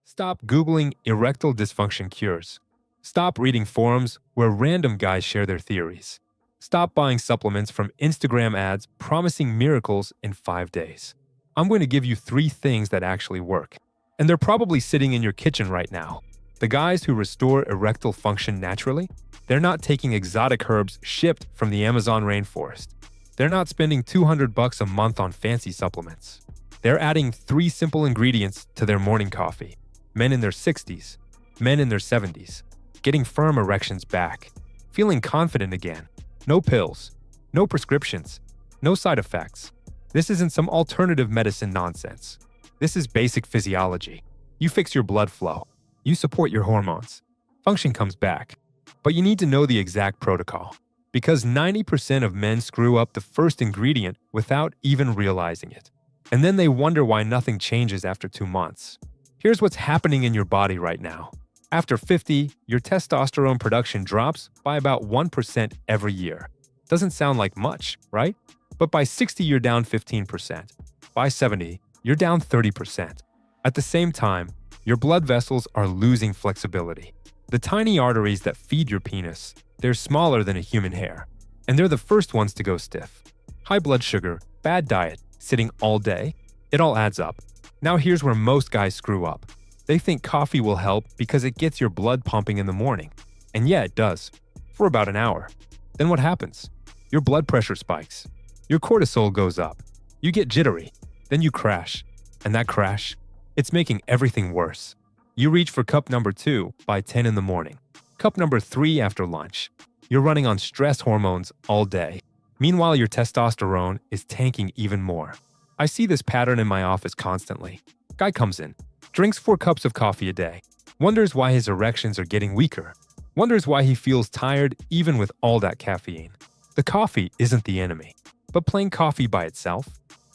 Stop Googling erectile dysfunction cures. Stop reading forums where random guys share their theories. Stop buying supplements from Instagram ads promising miracles in 5 days. I'm going to give you 3 things that actually work. And they're probably sitting in your kitchen right now. The guys who restore erectile function naturally, they're not taking exotic herbs shipped from the Amazon rainforest. They're not spending $200 a month on fancy supplements. They're adding 3 simple ingredients to their morning coffee. Men in their 60s, men in their 70s, getting firm erections back, feeling confident again. No pills, no prescriptions, no side effects. This isn't some alternative medicine nonsense. This is basic physiology. You fix your blood flow. You support your hormones. Function comes back. But you need to know the exact protocol, because 90% of men screw up the first ingredient without even realizing it. And then they wonder why nothing changes after 2 months. Here's what's happening in your body right now. After 50, your testosterone production drops by about 1% every year. Doesn't sound like much, right? But by 60, you're down 15%. By 70, you're down 30%. At the same time, your blood vessels are losing flexibility. The tiny arteries that feed your penis, they're smaller than a human hair. And they're the first ones to go stiff. High blood sugar, bad diet, sitting all day, it all adds up. Now here's where most guys screw up. They think coffee will help because it gets your blood pumping in the morning. And yeah, it does. For about an hour. Then what happens? Your blood pressure spikes. Your cortisol goes up. You get jittery. Then you crash. And that crash, it's making everything worse. You reach for cup number 2 by 10 in the morning. Cup number 3 after lunch. You're running on stress hormones all day. Meanwhile, your testosterone is tanking even more. I see this pattern in my office constantly. Guy comes in, drinks 4 cups of coffee a day, wonders why his erections are getting weaker, wonders why he feels tired even with all that caffeine. The coffee isn't the enemy, but plain coffee by itself,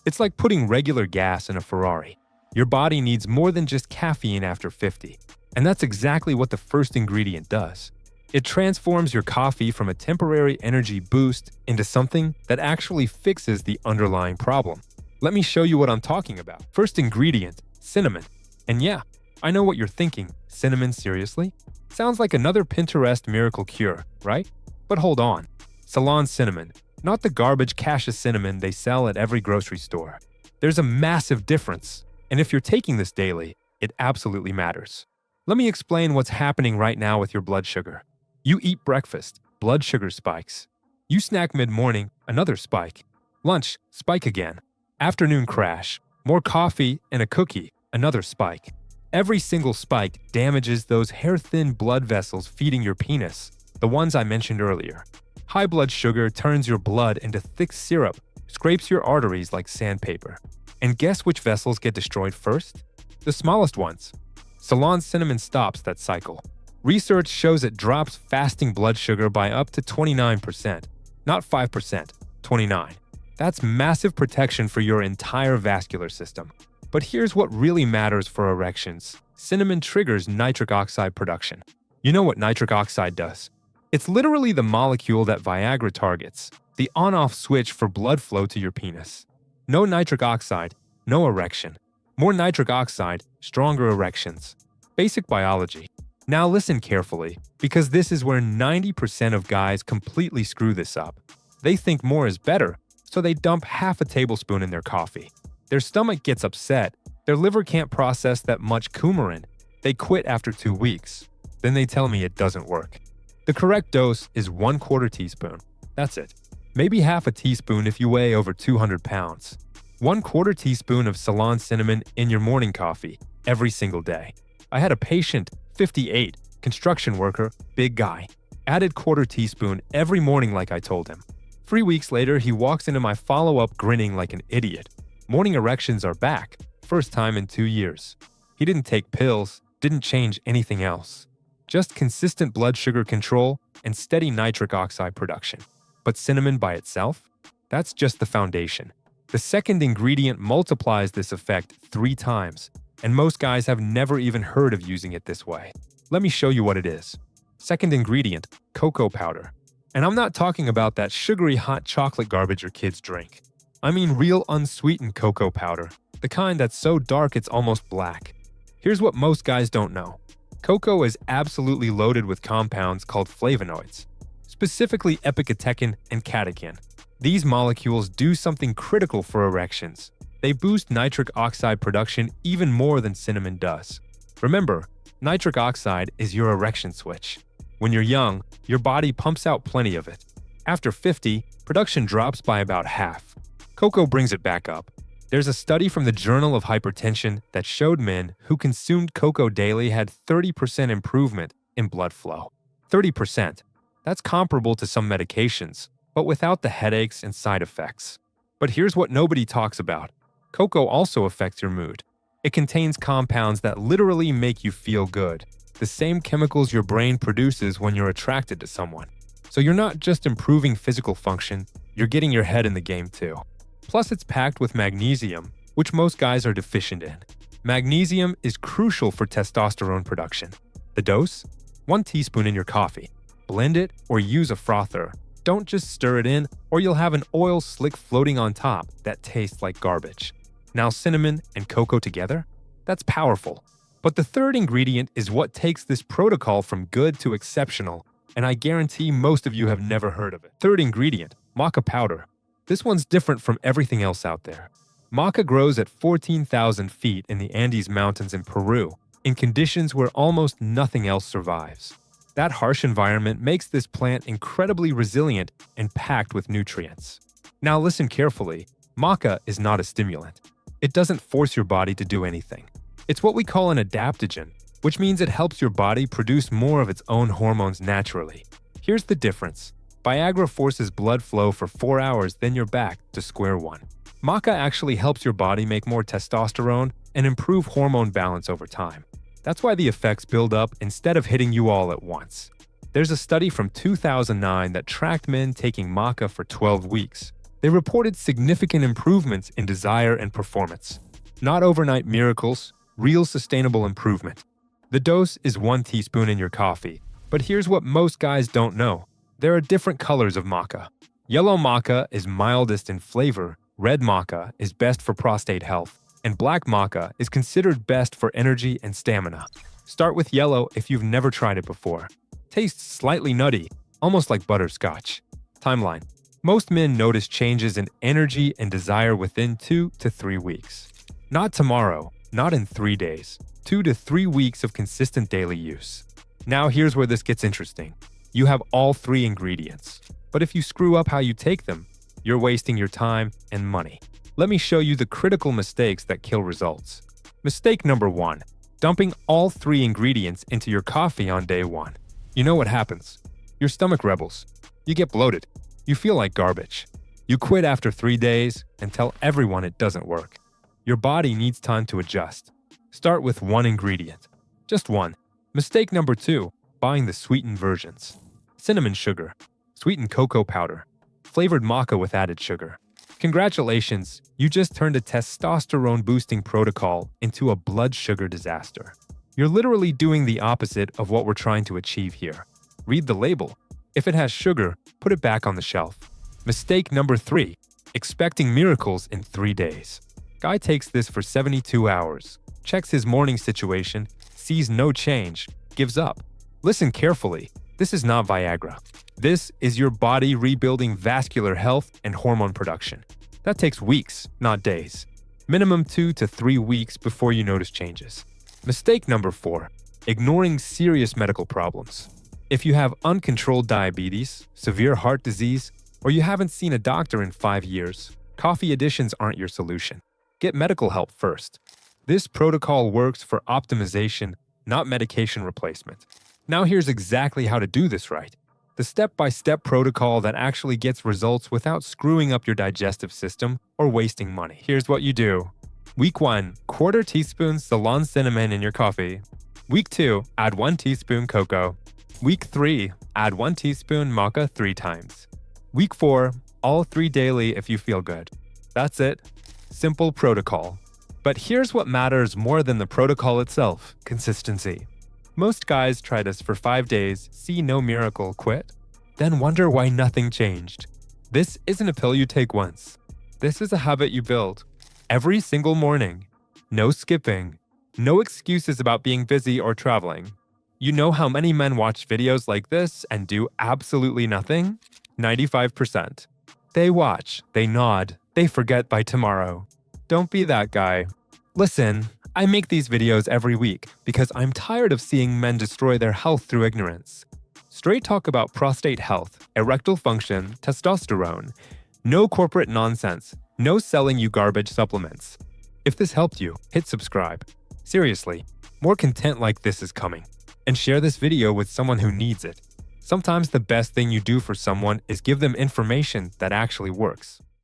it's like putting regular gas in a Ferrari. Your body needs more than just caffeine after 50, and that's exactly what the first ingredient does. It transforms your coffee from a temporary energy boost into something that actually fixes the underlying problem. Let me show you what I'm talking about. First ingredient, cinnamon. And yeah, I know what you're thinking. Cinnamon, seriously? Sounds like another Pinterest miracle cure, right? But hold on. Ceylon cinnamon, not the garbage cassia cinnamon they sell at every grocery store. There's a massive difference. And if you're taking this daily, it absolutely matters. Let me explain what's happening right now with your blood sugar. You eat breakfast, blood sugar spikes. You snack mid-morning, another spike. Lunch, spike again. Afternoon crash, more coffee and a cookie, another spike. Every single spike damages those hair-thin blood vessels feeding your penis, the ones I mentioned earlier. High blood sugar turns your blood into thick syrup, scrapes your arteries like sandpaper. And guess which vessels get destroyed first? The smallest ones. Ceylon cinnamon stops that cycle. Research shows it drops fasting blood sugar by up to 29%. Not 5%, 29%. That's massive protection for your entire vascular system. But here's what really matters for erections. Cinnamon triggers nitric oxide production. You know what nitric oxide does? It's literally the molecule that Viagra targets, the on-off switch for blood flow to your penis. No nitric oxide, no erection. More nitric oxide, stronger erections. Basic biology. Now listen carefully, because this is where 90% of guys completely screw this up. They think more is better, so they dump half a tablespoon in their coffee. Their stomach gets upset. Their liver can't process that much coumarin. They quit after 2 weeks. Then they tell me it doesn't work. The correct dose is 1/4 teaspoon. That's it. Maybe half a teaspoon if you weigh over 200 pounds. 1/4 teaspoon of Ceylon cinnamon in your morning coffee every single day. I had a patient, 58, construction worker, big guy. Added 1/4 teaspoon every morning like I told him. 3 weeks later, he walks into my follow-up grinning like an idiot. Morning erections are back, first time in 2 years. He didn't take pills, didn't change anything else. Just consistent blood sugar control and steady nitric oxide production. But cinnamon by itself? That's just the foundation. The second ingredient multiplies this effect 3 times, and most guys have never even heard of using it this way. Let me show you what it is. Second ingredient, cocoa powder. And I'm not talking about that sugary hot chocolate garbage your kids drink. I mean real unsweetened cocoa powder, the kind that's so dark it's almost black. Here's what most guys don't know. Cocoa is absolutely loaded with compounds called flavonoids, specifically epicatechin and catechin. These molecules do something critical for erections. They boost nitric oxide production even more than cinnamon does. Remember, nitric oxide is your erection switch. When you're young, your body pumps out plenty of it. After 50, production drops by about half. Cocoa brings it back up. There's a study from the Journal of Hypertension that showed men who consumed cocoa daily had 30% improvement in blood flow. 30%. That's comparable to some medications, but without the headaches and side effects. But here's what nobody talks about. Cocoa also affects your mood. It contains compounds that literally make you feel good, the same chemicals your brain produces when you're attracted to someone. So you're not just improving physical function, you're getting your head in the game too. Plus, it's packed with magnesium, which most guys are deficient in. Magnesium is crucial for testosterone production. The dose? 1 teaspoon in your coffee. Blend it or use a frother. Don't just stir it in, or you'll have an oil slick floating on top that tastes like garbage. Now cinnamon and cocoa together? That's powerful. But the third ingredient is what takes this protocol from good to exceptional, and I guarantee most of you have never heard of it. Third ingredient, maca powder. This one's different from everything else out there. Maca grows at 14,000 feet in the Andes Mountains in Peru, in conditions where almost nothing else survives. That harsh environment makes this plant incredibly resilient and packed with nutrients. Now listen carefully, maca is not a stimulant. It doesn't force your body to do anything. It's what we call an adaptogen, which means it helps your body produce more of its own hormones naturally. Here's the difference. Viagra forces blood flow for 4 hours, then you're back to square one. Maca actually helps your body make more testosterone and improve hormone balance over time. That's why the effects build up instead of hitting you all at once. There's a study from 2009 that tracked men taking maca for 12 weeks. They reported significant improvements in desire and performance. Not overnight miracles, real sustainable improvement. The dose is 1 teaspoon in your coffee, but here's what most guys don't know. There are different colors of maca. Yellow maca is mildest in flavor, red maca is best for prostate health, and black maca is considered best for energy and stamina. Start with yellow if you've never tried it before. Tastes slightly nutty, almost like butterscotch. Timeline. Most men notice changes in energy and desire within 2 to 3 weeks. Not tomorrow, not in 3 days. 2 to 3 weeks of consistent daily use. Now here's where this gets interesting. You have all 3 ingredients, but if you screw up how you take them, you're wasting your time and money. Let me show you the critical mistakes that kill results. Mistake number 1. Dumping all 3 ingredients into your coffee on day 1. You know what happens? Your stomach rebels. You get bloated. You feel like garbage. You quit after 3 days and tell everyone it doesn't work. Your body needs time to adjust. Start with 1 ingredient. Just 1. Mistake number 2. Buying the sweetened versions. Cinnamon sugar, sweetened cocoa powder, flavored maca with added sugar. Congratulations, you just turned a testosterone-boosting protocol into a blood sugar disaster. You're literally doing the opposite of what we're trying to achieve here. Read the label. If it has sugar, put it back on the shelf. Mistake number 3. Expecting miracles in 3 days. Guy takes this for 72 hours, checks his morning situation, sees no change, gives up. Listen carefully. This is not Viagra. This is your body rebuilding vascular health and hormone production. That takes weeks, not days. Minimum 2 to 3 weeks before you notice changes. Mistake number 4. Ignoring serious medical problems. If you have uncontrolled diabetes, severe heart disease, or you haven't seen a doctor in 5 years, coffee additions aren't your solution. Get medical help first. This protocol works for optimization, not medication replacement. Now here's exactly how to do this right. The step-by-step protocol that actually gets results without screwing up your digestive system or wasting money. Here's what you do. Week 1, 1/4 teaspoon Ceylon cinnamon in your coffee. Week 2, add 1 teaspoon cocoa. Week 3, add 1 teaspoon maca 3 times. Week 4, all 3 daily if you feel good. That's it. Simple protocol. But here's what matters more than the protocol itself: consistency. Most guys try this for 5 days, see no miracle, quit, then wonder why nothing changed. This isn't a pill you take once. This is a habit you build. Every single morning. No skipping, No excuses about being busy or traveling. You know how many men watch videos like this and do absolutely nothing? 95%. They watch, they nod, they forget by tomorrow. Don't be that guy. Listen, I make these videos every week because I'm tired of seeing men destroy their health through ignorance. Straight talk about prostate health, erectile function, testosterone. No corporate nonsense, no selling you garbage supplements. If this helped you, hit subscribe. Seriously, more content like this is coming. And share this video with someone who needs it. Sometimes the best thing you do for someone is give them information that actually works.